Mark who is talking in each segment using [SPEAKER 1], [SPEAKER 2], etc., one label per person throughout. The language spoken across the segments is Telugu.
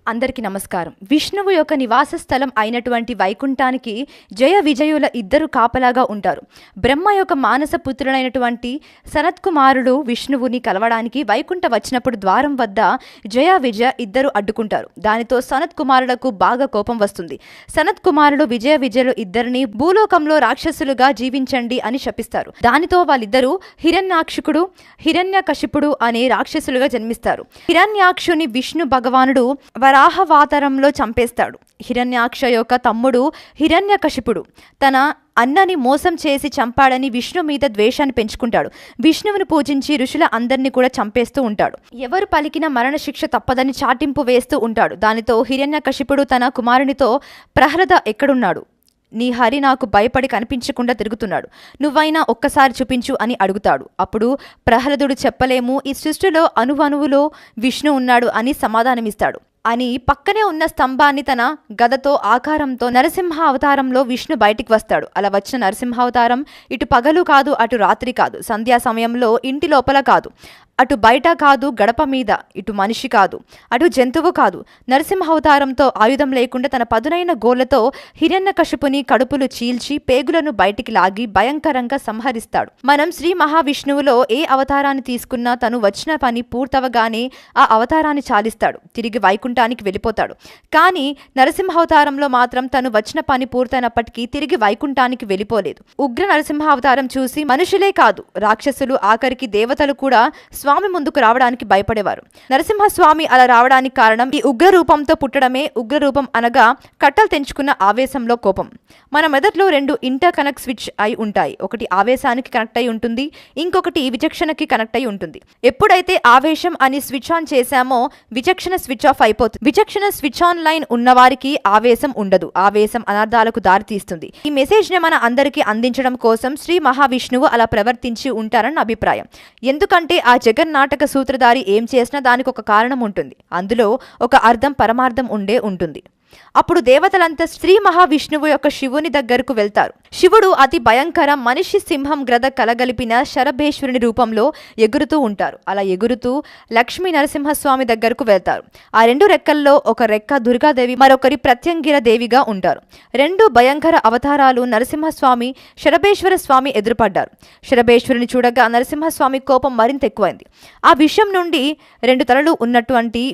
[SPEAKER 1] అందరికీ నమస్కారం. విష్ణువు యొక్క నివాస స్థలం అయినటువంటి వైకుంఠానికి జయ విజయుల ఇద్దరు కాపలాగా ఉంటారు. బ్రహ్మ యొక్క మానస పుత్రుడైనటువంటి సనత్కుమారుడు విష్ణువుని కలవడానికి వైకుంఠ వచ్చినప్పుడు ద్వారం వద్ద జయ విజయ ఇద్దరు అడ్డుకుంటారు. దానితో సనత్కుమారులకు బాగా కోపం వస్తుంది. సనత్కుమారుడు విజయ విజయులు ఇద్దరిని భూలోకంలో రాక్షసులుగా జీవించండి అని శపిస్తారు. దానితో వాళ్ళిద్దరూ హిరణ్యాక్షుడు హిరణ్యకశిపుడు అనే రాక్షసులుగా జన్మిస్తారు. హిరణ్యాక్షుని విష్ణు భగవానుడు వరాహవాతరంలో చంపేస్తాడు. హిరణ్యాక్ష యొక్క తమ్ముడు హిరణ్యకశిపుడు తన అన్నని మోసం చేసి చంపాడని విష్ణు మీద ద్వేషాన్ని పెంచుకుంటాడు. విష్ణువుని పూజించి ఋషుల అందరినీ కూడా చంపేస్తూ ఉంటాడు. ఎవరు పలికిన మరణ శిక్ష తప్పదని చాటింపు వేస్తూ ఉంటాడు. దానితో హిరణ్యకశిపుడు తన కుమారునితో ప్రహ్లాద ఎక్కడున్నాడు? నీ హరి నాకు భయపడి కనిపించకుండా తిరుగుతున్నాడు, నువ్వైనా ఒక్కసారి చూపించు అని అడుగుతాడు. అప్పుడు ప్రహ్లాదుడు చెప్పలేము, ఈ సృష్టిలో అణువణువులో విష్ణు ఉన్నాడు అని సమాధానమిస్తాడు. అని పక్కనే ఉన్న స్తంభాన్ని తన గదతో ఆకారంతో నరసింహ అవతారంలో విష్ణు బయటికి వస్తాడు. అలా వచ్చిన నరసింహావతారం ఇటు పగలు కాదు, అటు రాత్రి కాదు, సంధ్యా సమయంలో ఇంటి లోపల కాదు, అటు బయట కాదు, గడప మీద, ఇటు మనిషి కాదు, అటు జంతువు కాదు. నరసింహావతారంతో ఆయుధం లేకుండా తన పదునైన గోళ్లతో హిరణ్యకశిపుని కడుపులు చీల్చి పేగులను బయటికి లాగి భయంకరంగా సంహరిస్తాడు. మనం శ్రీ మహావిష్ణువులో ఏ అవతారాన్ని తీసుకున్నా తను వచ్చిన పని పూర్తవగానే ఆ అవతారాన్ని చాలిస్తాడు, తిరిగి వైకుంఠానికి వెళ్ళిపోతాడు. కానీ నరసింహావతారంలో మాత్రం తను వచ్చిన పని పూర్తయినప్పటికీ తిరిగి వైకుంఠానికి వెళ్ళిపోలేదు. ఉగ్ర నరసింహావతారం చూసి మనుషులే కాదు, రాక్షసులు, ఆఖరికి దేవతలు కూడా స్వామి ముందుకు రావడానికి భయపడేవారు. నరసింహస్వామి అలా రావడానికి కారణం ఈ ఉగ్ర రూపంతో పుట్టడమే. ఉగ్ర రూపం అనగా కట్టలు తెంచుకున్న ఆవేశంలో కోపం. మన మెదడులో రెండు ఇంటర్ కనెక్ట్ స్విచ్ అయి ఉంటాయి. ఒకటి ఆవేశానికి కనెక్ట్ అయి ఉంటుంది, ఇంకొకటి విచక్షణకి కనెక్ట్ అయి ఉంటుంది. ఎప్పుడైతే ఆవేశం అని స్విచ్ ఆన్ చేశామో విచక్షణ స్విచ్ ఆఫ్ అయిపోతుంది. విచక్షణ స్విచ్ ఆన్ లైన్ ఉన్నవారికి ఆవేశం ఉండదు. ఆవేశం అనర్థాలకు దారి తీస్తుంది. ఈ మెసేజ్ ని మన అందరికీ అందించడం కోసం శ్రీ మహావిష్ణువు అలా ప్రవర్తించి ఉంటారని అభిప్రాయం. ఎందుకంటే ఆ జగన్నాటక సూత్రధారి ఏం చేసినా దానికి ఒక కారణం ఉంటుంది. అందులో ఒక అర్థం పరమార్థం ఉంటుంది. అప్పుడు దేవతలంతా శ్రీ మహావిష్ణువు యొక్క శివుని దగ్గరకు వెళ్తారు. శివుడు అతి భయంకర మనిషి సింహం గ్రద కలగలిపిన శరభేశ్వరుని రూపంలో ఎగురుతూ ఉంటారు. అలా ఎగురుతూ లక్ష్మీ నరసింహస్వామి దగ్గరకు వెళ్తారు. ఆ రెండు రెక్కల్లో ఒక రెక్క దుర్గాదేవి, మరొకరి ప్రత్యంగిర దేవిగా ఉంటారు. రెండు భయంకర అవతారాలు నరసింహస్వామి శరభేశ్వర స్వామి ఎదురుపడ్డారు. శరభేశ్వరుని చూడగా నరసింహస్వామి కోపం మరింత ఎక్కువైంది. ఆ విషయం నుండి రెండు తలలు ఉన్నటువంటి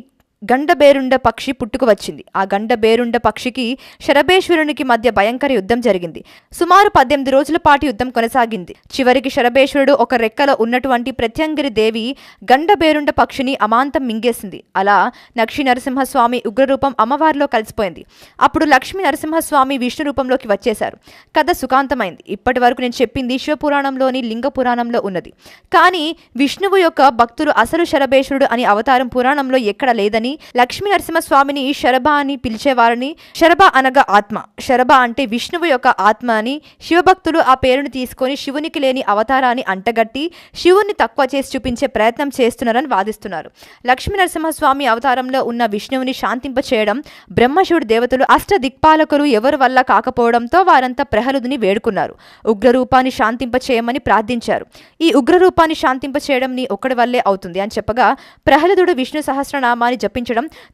[SPEAKER 1] గండబేరుండ పక్షి పుట్టుకు వచ్చింది. ఆ గండబేరుండ పక్షికి శరభేశ్వరునికి మధ్య భయంకర యుద్ధం జరిగింది. సుమారు 18 రోజుల పాటు యుద్ధం కొనసాగింది. చివరికి శరభేశ్వరుడు ఒక రెక్కలో ఉన్నటువంటి ప్రత్యంగిరి దేవి గండబేరుండ పక్షిని అమాంతం మింగేసింది. అలా లక్ష్మీ నరసింహస్వామి ఉగ్రరూపం అమ్మవారిలో కలిసిపోయింది. అప్పుడు లక్ష్మీ నరసింహస్వామి విష్ణు రూపంలోకి వచ్చేశారు. కథ సుఖాంతమైంది. ఇప్పటి వరకు నేను చెప్పింది శివపురాణంలోని లింగ పురాణంలో ఉన్నది. కానీ విష్ణువు యొక్క భక్తులు అసలు శరభేశ్వరుడు అని అవతారం పురాణంలో ఎక్కడ లేదని, లక్ష్మీ నరసింహస్వామిని శరభ అని పిలిచేవారని, శరభ అనగా ఆత్మ, శరభ అంటే విష్ణువు యొక్క ఆత్మ అని శివభక్తులు ఆ పేరును తీసుకొని శివునికి లేని అవతారాన్ని అంటగట్టి శివుని తక్కువ చేసి చూపించే ప్రయత్నం చేస్తున్నారని వాదిస్తున్నారు. లక్ష్మీ నరసింహస్వామి అవతారంలో ఉన్న విష్ణువుని శాంతింపచేయడం బ్రహ్మశివుడు దేవతలు అష్ట దిక్పాలకులు ఎవరి వల్ల కాకపోవడంతో వారంతా ప్రహ్లాదుని వేడుకున్నారు. ఉగ్రరూపాన్ని శాంతింపచేయమని ప్రార్థించారు. ఈ ఉగ్రరూపాన్ని శాంతింపచేయడం నీ ఒక్కడి వల్లే అవుతుంది అని చెప్పగా ప్రహ్లాదుడు విష్ణు సహస్రనామాన్ని జపించడం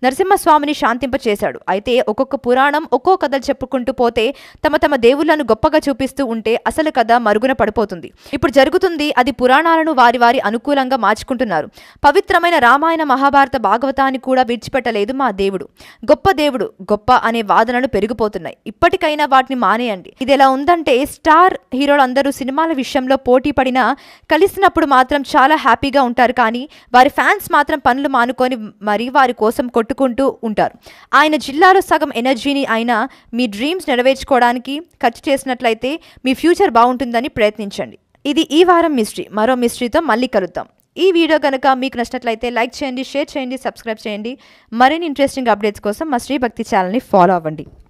[SPEAKER 1] నరసింహస్వామిని శాంతింపచేశాడు. అయితే ఒక్కొక్క పురాణం ఒక్కో కథలు చెప్పుకుంటూ పోతే తమ దేవుళ్లను గొప్పగా చూపిస్తూ ఉంటే అసలు కథ మరుగున పడిపోతుంది. ఇప్పుడు జరుగుతుంది అది. పురాణాలను వారి అనుకూలంగా మార్చుకుంటున్నారు. పవిత్రమైన రామాయణ మహాభారత భాగవతాన్ని కూడా విడిచిపెట్టలేదు మా దేవుడు. గొప్ప అనే వాదనలు పెరిగిపోతున్నాయి. ఇప్పటికైనా వాటిని మానేయండి. ఇది ఎలా ఉందంటే స్టార్ హీరోలందరూ సినిమాల విషయంలో పోటీ పడినా కలిసినప్పుడు మాత్రం చాలా హ్యాపీగా ఉంటారు. కానీ వారి ఫ్యాన్స్ మాత్రం పనులు మానుకొని మరి వారి కోసం కొట్టుకుంటూ ఉంటారు. ఆయన జిల్లాలో సగం ఎనర్జీని ఆయన మీ డ్రీమ్స్ నెరవేర్చుకోవడానికి ఖర్చు చేసినట్లయితే మీ ఫ్యూచర్ బాగుంటుందని ప్రయత్నించండి. ఇది ఈ వారం మిస్టరీ. మరో మిస్టరీతో మళ్ళీ కలుద్దాం. ఈ వీడియో కనుక మీకు నచ్చినట్లయితే లైక్ చేయండి, షేర్ చేయండి, సబ్స్క్రైబ్ చేయండి. మరిన్ని ఇంట్రెస్టింగ్ అప్డేట్స్ కోసం మా శ్రీ భక్తి ఛానల్ని ఫాలో అవ్వండి.